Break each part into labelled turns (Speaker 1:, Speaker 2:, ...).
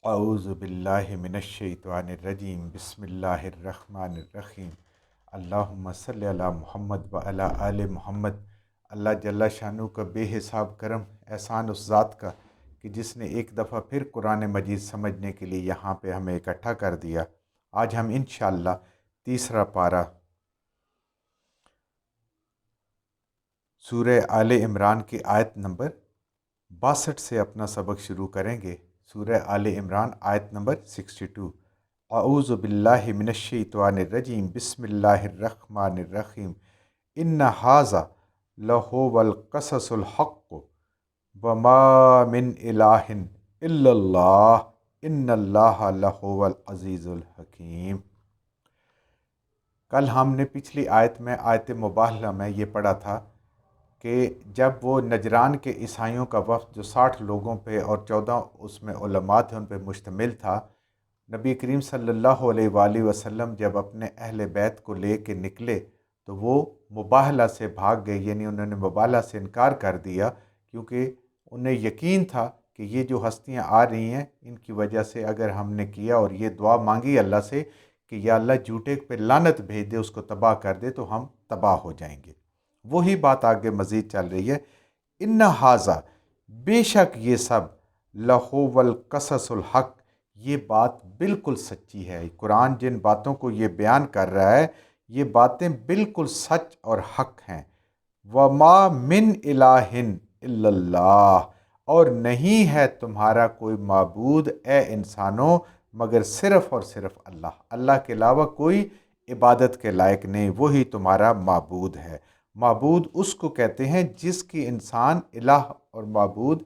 Speaker 1: اعوذ باللہ من الشیطان الرجیم بسم اللہ الرحمن الرحیم اللہم صلی علی محمد و علی آل محمد۔ اللہ جل شانہ کا بے حساب کرم احسان اس ذات کا کہ جس نے ایک دفعہ پھر قرآن مجید سمجھنے کے لیے یہاں پہ ہمیں اکٹھا کر دیا۔ آج ہم انشاءاللہ تیسرا پارہ سورہ آل عمران کی آیت نمبر 62 سے اپنا سبق شروع کریں گے۔ سورہ آل عمران آیت نمبر 62۔ اعوذ باللہ من الشیطان الرجیم بسم اللہ الرحمن الرحیم ان ھذا لہو القصص الحق وما من الہ الا اللہ ان اللہ لہو العزیز الحکیم۔ کل ہم نے پچھلی آیت میں آیت مباہلہ میں یہ پڑھا تھا کہ جب وہ نجران کے عیسائیوں کا وفد جو 60 لوگوں پہ اور 14 اس میں علماء تھے ان پہ مشتمل تھا، نبی کریم صلی اللہ علیہ وآلہ وسلم جب اپنے اہل بیت کو لے کے نکلے تو وہ مباہلہ سے بھاگ گئے، یعنی انہوں نے مباہلہ سے انکار کر دیا، کیونکہ انہیں یقین تھا کہ یہ جو ہستیاں آ رہی ہیں ان کی وجہ سے اگر ہم نے کیا اور یہ دعا مانگی اللہ سے کہ یا اللہ جھوٹے پہ لعنت بھیج دے، اس کو تباہ کر دے، تو ہم تباہ ہو جائیں گے۔ وہی بات آگے مزید چل رہی ہے۔ ان ھذا، بے شک یہ سب، لہو القصص الحق، یہ بات بالکل سچی ہے۔ قرآن جن باتوں کو یہ بیان کر رہا ہے یہ باتیں بالکل سچ اور حق ہیں۔ وما من الہ الا اللہ، اور نہیں ہے تمہارا کوئی معبود اے انسانوں مگر صرف اور صرف اللہ۔ اللہ کے علاوہ کوئی عبادت کے لائق نہیں، وہی تمہارا معبود ہے۔ معبود اس کو کہتے ہیں جس کی انسان الہ اور معبود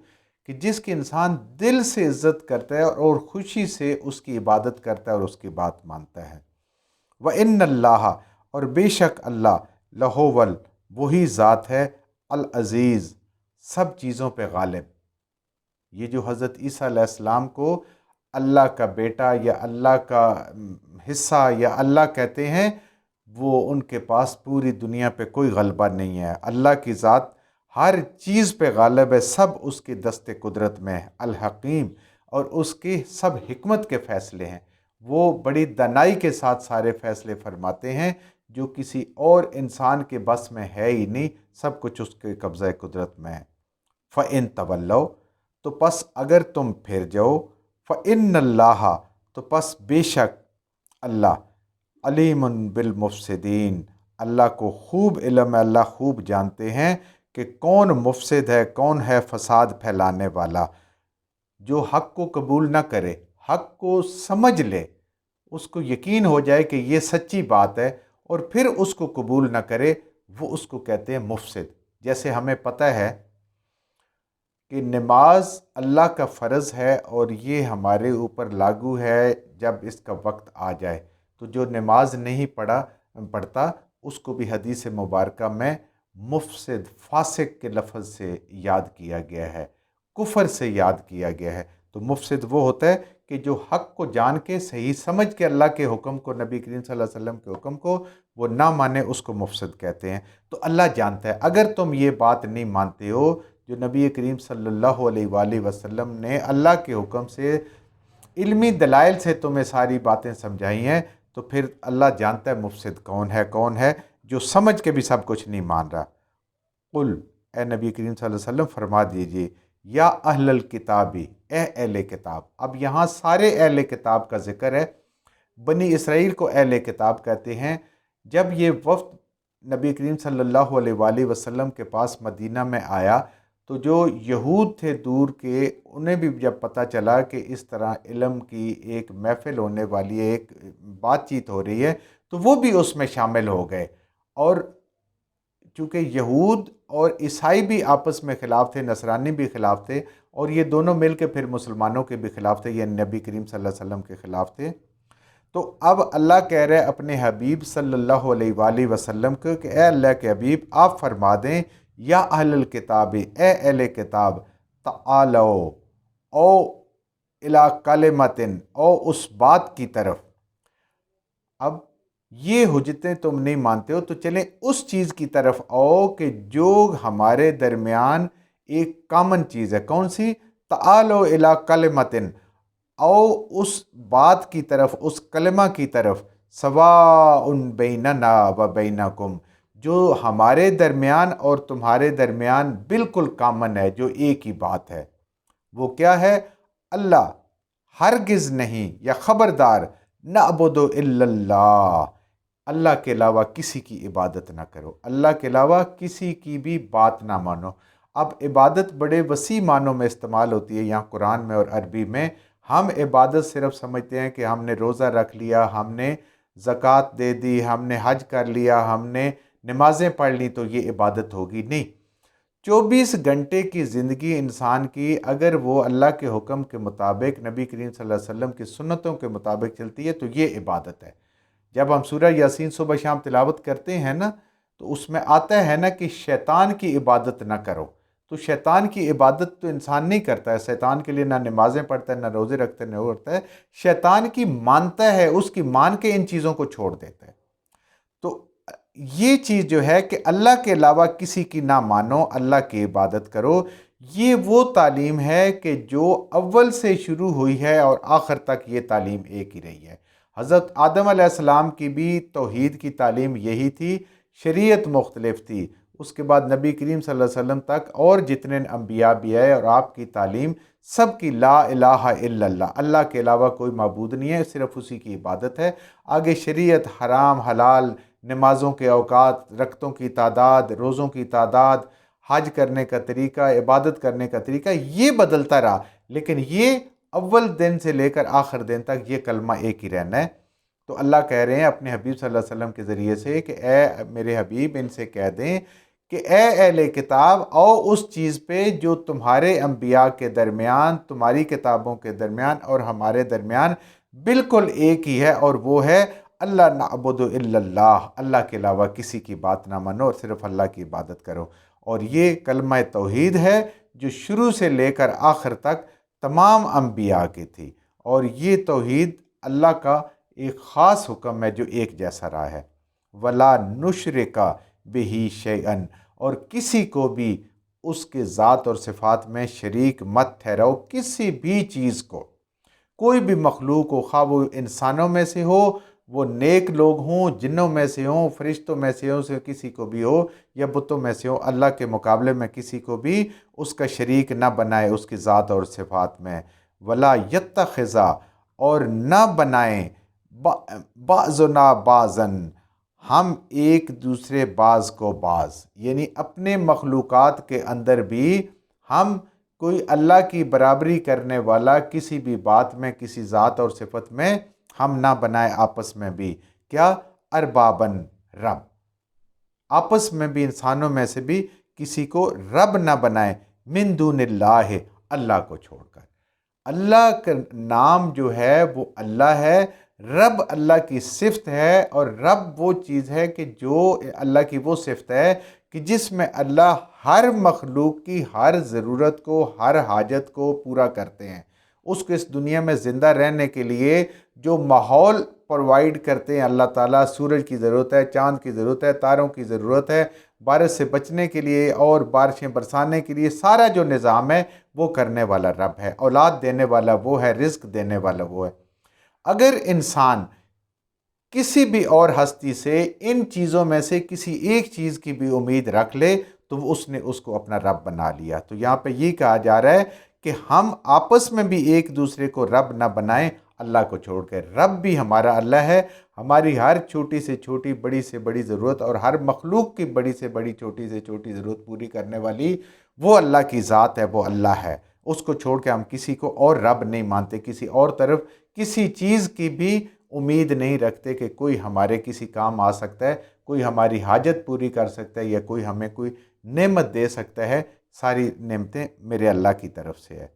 Speaker 1: کہ جس کی انسان دل سے عزت کرتا ہے اور خوشی سے اس کی عبادت کرتا ہے اور اس کی بات مانتا ہے۔ وَإِنَّ اللَّهَ، اور بے شک اللہ، لَهُوَ، وہی ذات ہے، العزیز، سب چیزوں پہ غالب۔ یہ جو حضرت عیسیٰ علیہ السلام کو اللہ کا بیٹا یا اللہ کا حصہ یا اللہ کہتے ہیں، وہ ان کے پاس پوری دنیا پہ کوئی غلبہ نہیں ہے۔ اللہ کی ذات ہر چیز پہ غالب ہے، سب اس کے دست قدرت میں ہے۔ الحکیم، اور اس کے سب حکمت کے فیصلے ہیں، وہ بڑی دانائی کے ساتھ سارے فیصلے فرماتے ہیں جو کسی اور انسان کے بس میں ہے ہی نہیں، سب کچھ اس کے قبضہ قدرت میں ہے۔ فَإِن تَوَلَّوْا، تو پس اگر تم پھر جاؤ، فَإِنَّ اللَّهَ، تو پس بے شک اللہ، علیم بالمفسدین، اللہ کو خوب علم ہے، اللہ خوب جانتے ہیں کہ کون مفسد ہے، کون ہے فساد پھیلانے والا۔ جو حق کو قبول نہ کرے، حق کو سمجھ لے، اس کو یقین ہو جائے کہ یہ سچی بات ہے اور پھر اس کو قبول نہ کرے، وہ اس کو کہتے ہیں مفسد۔ جیسے ہمیں پتہ ہے کہ نماز اللہ کا فرض ہے اور یہ ہمارے اوپر لاگو ہے جب اس کا وقت آ جائے، تو جو نماز نہیں پڑھتا اس کو بھی حدیث مبارکہ میں مفسد، فاسق کے لفظ سے یاد کیا گیا ہے، کفر سے یاد کیا گیا ہے۔ تو مفسد وہ ہوتا ہے کہ جو حق کو جان کے صحیح سمجھ کے اللہ کے حکم کو، نبی کریم صلی اللہ علیہ وسلم کے حکم کو وہ نہ مانے، اس کو مفسد کہتے ہیں۔ تو اللہ جانتا ہے اگر تم یہ بات نہیں مانتے ہو جو نبی کریم صلی اللہ علیہ وآلہ وسلم نے اللہ کے حکم سے علمی دلائل سے تمہیں ساری باتیں سمجھائی ہیں، تو پھر اللہ جانتا ہے مفسد کون ہے جو سمجھ کے بھی سب کچھ نہیں مان رہا۔ قل، اے نبی کریم صلی اللہ علیہ وسلم فرما دیجئے، یا اہل الکتابی، اے اہل کتاب۔ اب یہاں سارے اہل کتاب کا ذکر ہے، بنی اسرائیل کو اہل کتاب کہتے ہیں۔ جب یہ وفد نبی کریم صلی اللہ علیہ وآلہ وسلم کے پاس مدینہ میں آیا تو جو یہود تھے دور کے، انہیں بھی جب پتہ چلا کہ اس طرح علم کی ایک محفل ہونے والی ہے، ایک بات چیت ہو رہی ہے، تو وہ بھی اس میں شامل ہو گئے۔ اور چونکہ یہود اور عیسائی بھی آپس میں خلاف تھے، نصرانی بھی خلاف تھے، اور یہ دونوں مل کے پھر مسلمانوں کے بھی خلاف تھے، یعنی نبی کریم صلی اللہ علیہ وسلم کے خلاف تھے۔ تو اب اللہ کہہ رہے اپنے حبیب صلی اللہ علیہ وآلہ وسلم کو کہ اے اللہ کے حبیب، آپ فرما دیں، یا اہل الکتاب، اے اہل کتاب، تعالو، او الی کلمۃ، او اس بات کی طرف۔ اب یہ حجتیں تم نہیں مانتے ہو تو چلیں اس چیز کی طرف آؤ کہ جو ہمارے درمیان ایک کامن چیز ہے۔ کون سی؟ تعالو الی کلمۃ، او اس بات کی طرف، اس کلمہ کی طرف، سواء بیننا و بینکم، جو ہمارے درمیان اور تمہارے درمیان بالکل کامن ہے، جو ایک ہی بات ہے۔ وہ کیا ہے؟ اللہ، ہرگز نہیں یا خبردار، نعبد الا اللہ، اللہ کے علاوہ کسی کی عبادت نہ کرو، اللہ کے علاوہ کسی کی بھی بات نہ مانو۔ اب عبادت بڑے وسیع معنوں میں استعمال ہوتی ہے یہاں قرآن میں اور عربی میں۔ ہم عبادت صرف سمجھتے ہیں کہ ہم نے روزہ رکھ لیا، ہم نے زکوٰۃ دے دی، ہم نے حج کر لیا، ہم نے نمازیں پڑھ لی تو یہ عبادت ہوگی، نہیں۔ 24 گھنٹے کی زندگی انسان کی اگر وہ اللہ کے حکم کے مطابق، نبی کریم صلی اللہ علیہ وسلم کی سنتوں کے مطابق چلتی ہے تو یہ عبادت ہے۔ جب ہم سورہ یاسین صبح شام تلاوت کرتے ہیں نا، تو اس میں آتا ہے نا کہ شیطان کی عبادت نہ کرو۔ تو شیطان کی عبادت تو انسان نہیں کرتا ہے، شیطان کے لیے نہ نمازیں پڑھتا ہے، نہ روزے رکھتا ہے، نہ کرتا ہے، شیطان کی مانتا ہے، اس کی مان کے ان چیزوں کو چھوڑ دیتا ہے۔ تو یہ چیز جو ہے کہ اللہ کے علاوہ کسی کی نہ مانو، اللہ کی عبادت کرو، یہ وہ تعلیم ہے کہ جو اول سے شروع ہوئی ہے اور آخر تک یہ تعلیم ایک ہی رہی ہے۔ حضرت آدم علیہ السلام کی بھی توحید کی تعلیم یہی تھی، شریعت مختلف تھی۔ اس کے بعد نبی کریم صلی اللہ علیہ وسلم تک اور جتنے انبیاء بھی آئے اور آپ کی تعلیم سب کی لا الہ الا اللہ، اللہ کے علاوہ کوئی معبود نہیں ہے، صرف اسی کی عبادت ہے۔ آگے شریعت، حرام حلال، نمازوں کے اوقات، رکعتوں کی تعداد، روزوں کی تعداد، حج کرنے کا طریقہ، عبادت کرنے کا طریقہ، یہ بدلتا رہا، لیکن یہ اول دن سے لے کر آخر دن تک یہ کلمہ ایک ہی رہنا ہے۔ تو اللہ کہہ رہے ہیں اپنے حبیب صلی اللہ علیہ وسلم کے ذریعے سے کہ اے میرے حبیب، ان سے کہہ دیں کہ اے اہل کتاب، آؤ اس چیز پہ جو تمہارے انبیاء کے درمیان، تمہاری کتابوں کے درمیان اور ہمارے درمیان بالکل ایک ہی ہے، اور وہ ہے اللہ نعبد الا اللہ، اللہ کے علاوہ کسی کی بات نہ مانو اور صرف اللہ کی عبادت کرو۔ اور یہ کلمہ توحید ہے جو شروع سے لے کر آخر تک تمام انبیاء کی تھی، اور یہ توحید اللہ کا ایک خاص حکم ہے جو ایک جیسا رہا ہے۔ وَلَا نُشْرِكَ بِهِ شَيْئًا، اور کسی کو بھی اس کے ذات اور صفات میں شریک مت ٹھہراؤ، کسی بھی چیز کو، کوئی بھی مخلوق ہو، خواہ وہ انسانوں میں سے ہو، وہ نیک لوگ ہوں، جنوں میں سے ہوں، فرشتوں میں سے ہوں، کسی کو بھی ہو، یا بتوں میں سے ہو، اللہ کے مقابلے میں کسی کو بھی اس کا شریک نہ بنائے اس کی ذات اور صفات میں۔ ولا یتخذا، اور نہ بنائیں، بعضنا بعضاً، ہم ایک دوسرے بعض کو بعض، یعنی اپنے مخلوقات کے اندر بھی ہم کوئی اللہ کی برابری کرنے والا کسی بھی بات میں، کسی ذات اور صفت میں ہم نہ بنائیں آپس میں بھی۔ کیا؟ اربابن، رب، آپس میں بھی انسانوں میں سے بھی کسی کو رب نہ بنائیں، من دون اللہ، اللہ کو چھوڑ کر۔ اللہ کا نام جو ہے وہ اللہ ہے، رب اللہ کی صفت ہے، اور رب وہ چیز ہے کہ جو اللہ کی وہ صفت ہے کہ جس میں اللہ ہر مخلوق کی ہر ضرورت کو، ہر حاجت کو پورا کرتے ہیں۔ اس کو اس دنیا میں زندہ رہنے کے لیے جو ماحول پرووائڈ کرتے ہیں اللہ تعالیٰ، سورج کی ضرورت ہے، چاند کی ضرورت ہے، تاروں کی ضرورت ہے، بارش سے بچنے کے لیے اور بارشیں برسانے کے لیے، سارا جو نظام ہے وہ کرنے والا رب ہے، اولاد دینے والا وہ ہے، رزق دینے والا وہ ہے۔ اگر انسان کسی بھی اور ہستی سے ان چیزوں میں سے کسی ایک چیز کی بھی امید رکھ لے تو اس نے اس کو اپنا رب بنا لیا۔ تو یہاں پہ یہ کہا جا رہا ہے کہ ہم آپس میں بھی ایک دوسرے کو رب نہ بنائیں اللہ کو چھوڑ کے۔ رب بھی ہمارا اللہ ہے، ہماری ہر چھوٹی سے چھوٹی، بڑی سے بڑی ضرورت اور ہر مخلوق کی بڑی سے بڑی، چھوٹی سے چھوٹی ضرورت پوری کرنے والی وہ اللہ کی ذات ہے، وہ اللہ ہے۔ اس کو چھوڑ کے ہم کسی کو اور رب نہیں مانتے، کسی اور طرف کسی چیز کی بھی امید نہیں رکھتے کہ کوئی ہمارے کسی کام آ سکتا ہے، کوئی ہماری حاجت پوری کر سکتا ہے، یا کوئی ہمیں کوئی نعمت دے سکتا ہے۔ ساری نعمتیں میرے اللہ کی طرف سے ہے۔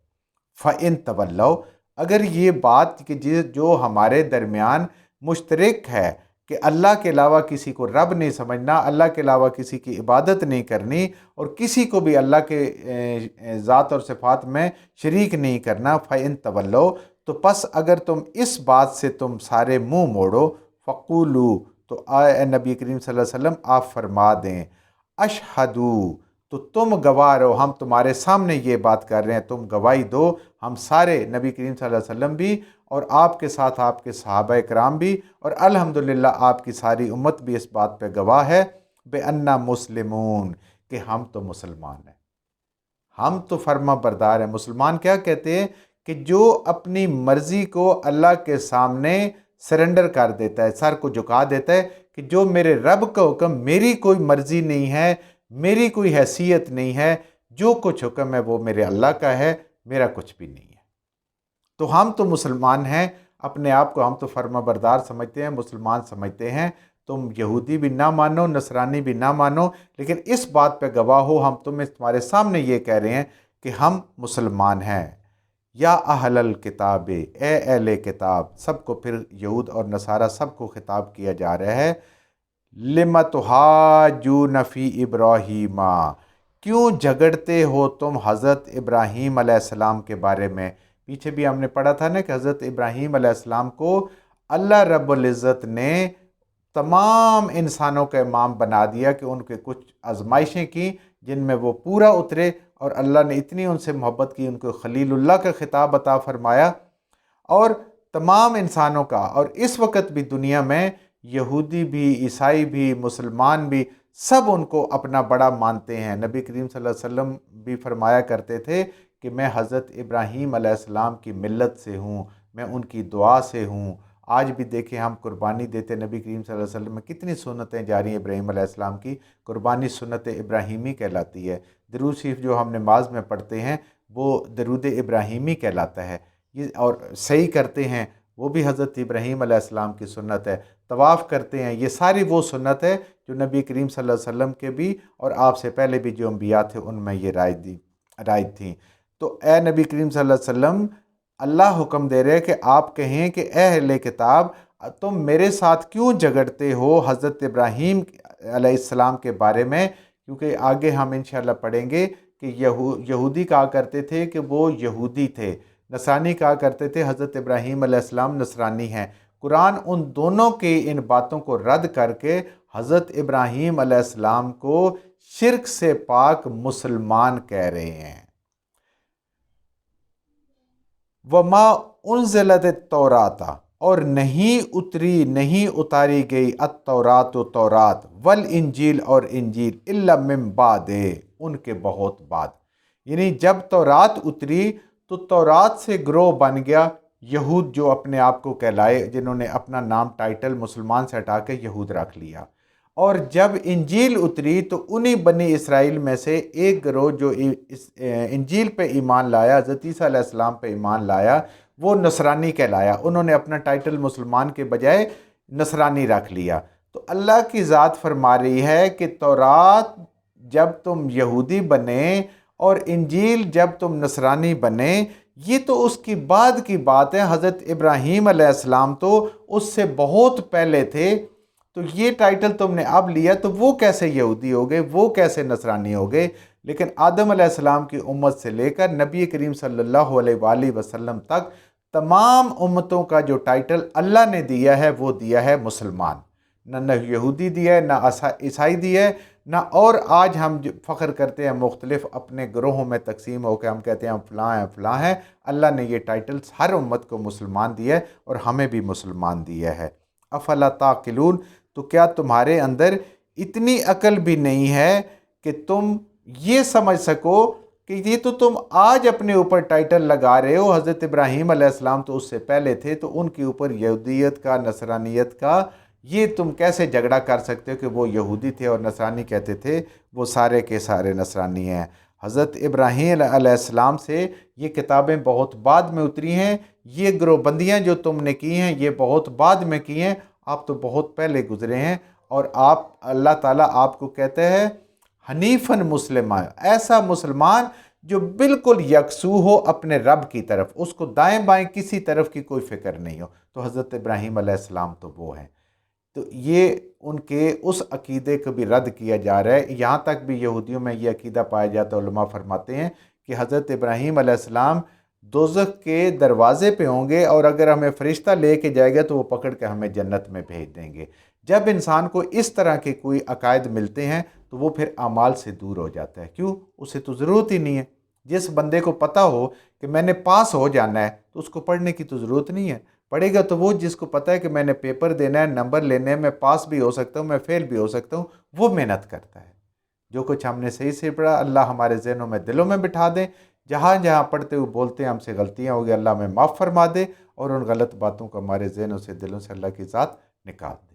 Speaker 1: فَإِن تَوَلَّوْا، اگر یہ بات کہ جو ہمارے درمیان مشترک ہے کہ اللہ کے علاوہ کسی کو رب نہیں سمجھنا، اللہ کے علاوہ کسی کی عبادت نہیں کرنی، اور کسی کو بھی اللہ کے ذات اور صفات میں شریک نہیں کرنا، فَإِن تَوَلَّوْا، تو پس اگر تم اس بات سے تم سارے منہ موڑو، فَقُولُوا، تو اے نبی کریم صلی اللہ علیہ وسلم آپ فرما دیں، اشہدو، تو تم گواہ رہو، ہم تمہارے سامنے یہ بات کر رہے ہیں، تم گواہی دو، ہم سارے نبی کریم صلی اللہ علیہ وسلم بھی اور آپ کے ساتھ آپ کے صحابہ کرام بھی، اور الحمدللہ آپ کی ساری امت بھی اس بات پہ گواہ ہے بِأَنَّا مسلمون، کہ ہم تو مسلمان ہیں، ہم تو فرما بردار ہیں۔ مسلمان کیا کہتے ہیں؟ کہ جو اپنی مرضی کو اللہ کے سامنے سرنڈر کر دیتا ہے، سر کو جھکا دیتا ہے کہ جو میرے رب کا حکم، میری کوئی مرضی نہیں ہے، میری کوئی حیثیت نہیں ہے، جو کچھ حکم ہے وہ میرے اللہ کا ہے، میرا کچھ بھی نہیں ہے۔ تو ہم تو مسلمان ہیں، اپنے آپ کو ہم تو فرما بردار سمجھتے ہیں، مسلمان سمجھتے ہیں۔ تم یہودی بھی نہ مانو، نصرانی بھی نہ مانو، لیکن اس بات پہ گواہ ہو، ہم تمہارے سامنے یہ کہہ رہے ہیں کہ ہم مسلمان ہیں۔ یا اہل الکتاب، اے اہل کتاب، سب کو پھر یہود اور نصارہ سب کو خطاب کیا جا رہا ہے، لم تحاجون فی ابراہیم، کیوں جھگڑتے ہو تم حضرت ابراہیم علیہ السلام کے بارے میں؟ پیچھے بھی ہم نے پڑھا تھا نا کہ حضرت ابراہیم علیہ السلام کو اللہ رب العزت نے تمام انسانوں کا امام بنا دیا کہ ان کے کچھ آزمائشیں کی جن میں وہ پورا اترے، اور اللہ نے اتنی ان سے محبت کی، ان کو خلیل اللہ کا خطاب عطا فرمایا، اور تمام انسانوں کا۔ اور اس وقت بھی دنیا میں یہودی بھی، عیسائی بھی، مسلمان بھی، سب ان کو اپنا بڑا مانتے ہیں۔ نبی کریم صلی اللہ علیہ وسلم بھی فرمایا کرتے تھے کہ میں حضرت ابراہیم علیہ السلام کی ملت سے ہوں، میں ان کی دعا سے ہوں۔ آج بھی دیکھیں ہم قربانی دیتے، نبی کریم صلی اللہ علیہ وسلم میں کتنی سنتیں جاری ہیں ابراہیم علیہ السلام کی، قربانی سنت ابراہیمی کہلاتی ہے۔ درود شریف جو ہم نماز میں پڑھتے ہیں وہ درود ابراہیمی کہلاتا ہے، یہ اور صحیح کرتے ہیں وہ بھی حضرت ابراہیم علیہ السلام کی سنت ہے۔ طواف کرتے ہیں، یہ ساری وہ سنت ہے جو نبی کریم صلی اللہ علیہ وسلم کے بھی اور آپ سے پہلے بھی جو انبیاء تھے ان میں یہ رائج تھیں۔ تو اے نبی کریم صلی اللہ علیہ وسلم، اللہ حکم دے رہے کہ آپ کہیں کہ اے اہل کتاب، تم میرے ساتھ کیوں جھگڑتے ہو حضرت ابراہیم علیہ السلام کے بارے میں؟ کیونکہ آگے ہم انشاءاللہ پڑھیں گے کہ یہودی کہا کرتے تھے کہ وہ یہودی تھے، نصرانی کہا کرتے تھے حضرت ابراہیم علیہ السلام نصرانی ہیں۔ قرآن ان دونوں کے ان باتوں کو رد کر کے حضرت ابراہیم علیہ السلام کو شرک سے پاک مسلمان کہہ رہے ہیں۔ وَمَا أُنزِلَتِ التَّوْرَاةَ، اور نہیں اتاری گئی التورات و تورات، والانجیل اور انجیل، الا من بعد، ان کے بہت بعد۔ یعنی جب تورات اتری تو تورات سے گروہ بن گیا یہود، جو اپنے آپ کو کہلائے، جنہوں نے اپنا نام ٹائٹل مسلمان سے ہٹا کے یہود رکھ لیا۔ اور جب انجیل اتری تو انہی بنی اسرائیل میں سے ایک گروہ جو انجیل پہ ایمان لایا، حضرت عیسیٰ علیہ السلام پہ ایمان لایا، وہ نصرانی کہلایا۔ انہوں نے اپنا ٹائٹل مسلمان کے بجائے نصرانی رکھ لیا۔ تو اللہ کی ذات فرما رہی ہے کہ تورات جب تم یہودی بنے اور انجیل جب تم نصرانی بنے، یہ تو اس کی بعد کی بات ہے۔ حضرت ابراہیم علیہ السلام تو اس سے بہت پہلے تھے، تو یہ ٹائٹل تم نے اب لیا تو وہ کیسے یہودی ہو گئے، وہ کیسے نصرانی ہو گئے؟ لیکن آدم علیہ السلام کی امت سے لے کر نبی کریم صلی اللہ علیہ وآلہ وسلم تک تمام امتوں کا جو ٹائٹل اللہ نے دیا ہے وہ دیا ہے مسلمان، نہ یہودی دیا ہے، نہ عیسائی دیا ہے، نہ اور آج ہم فخر کرتے ہیں مختلف اپنے گروہوں میں تقسیم ہو کے ہم کہتے ہیں ہم فلاں ہیں فلاں ہیں۔ اللہ نے یہ ٹائٹل ہر امت کو مسلمان دیا ہے اور ہمیں بھی مسلمان دیا ہے۔ افلا تعقلون، تو کیا تمہارے اندر اتنی عقل بھی نہیں ہے کہ تم یہ سمجھ سکو کہ یہ تو تم آج اپنے اوپر ٹائٹل لگا رہے ہو، حضرت ابراہیم علیہ السلام تو اس سے پہلے تھے، تو ان کے اوپر یہودیت کا، نصرانیت کا یہ تم کیسے جھگڑا کر سکتے ہو کہ وہ یہودی تھے اور نصرانی کہتے تھے وہ سارے کے سارے نصرانی ہیں؟ حضرت ابراہیم علیہ السلام سے یہ کتابیں بہت بعد میں اتری ہیں، یہ گروہ بندیاں جو تم نے کی ہیں یہ بہت بعد میں کی ہیں، آپ تو بہت پہلے گزرے ہیں۔ اور آپ، اللہ تعالیٰ آپ کو کہتے ہیں حنیفاً مسلمہ، ایسا مسلمان جو بالکل یکسو ہو اپنے رب کی طرف، اس کو دائیں بائیں کسی طرف کی کوئی فکر نہیں ہو، تو حضرت ابراہیم علیہ السلام تو وہ ہیں۔ تو یہ ان کے اس عقیدے کو بھی رد کیا جا رہا ہے۔ یہاں تک بھی یہودیوں میں یہ عقیدہ پایا جاتا ہے، علماء فرماتے ہیں کہ حضرت ابراہیم علیہ السلام دوزخ کے دروازے پہ ہوں گے، اور اگر ہمیں فرشتہ لے کے جائے گا تو وہ پکڑ کے ہمیں جنت میں بھیج دیں گے۔ جب انسان کو اس طرح کے کوئی عقائد ملتے ہیں تو وہ پھر اعمال سے دور ہو جاتا ہے. کیوں؟ اسے تو ضرورت ہی نہیں ہے. جس بندے کو پتہ ہو کہ میں نے پاس ہو جانا ہے تو اس کو پڑھنے کی تو ضرورت نہیں ہے. پڑھے گا تو وہ جس کو پتہ ہے کہ میں نے پیپر دینا ہے، نمبر لینے ہیں، میں پاس بھی ہو سکتا ہوں، میں فیل بھی ہو سکتا ہوں، وہ محنت کرتا ہے. جو کچھ ہم نے صحیح سے پڑھا اللہ ہمارے ذہنوں میں دلوں میں بٹھا دے. جہاں جہاں پڑھتے ہوئے بولتے ہیں ہم سے غلطیاں ہو گئی، اللہ ہمیں معاف فرما دے، اور ان غلط باتوں کو ہمارے ذہنوں سے دلوں سے اللہ کی ذات نکال دے.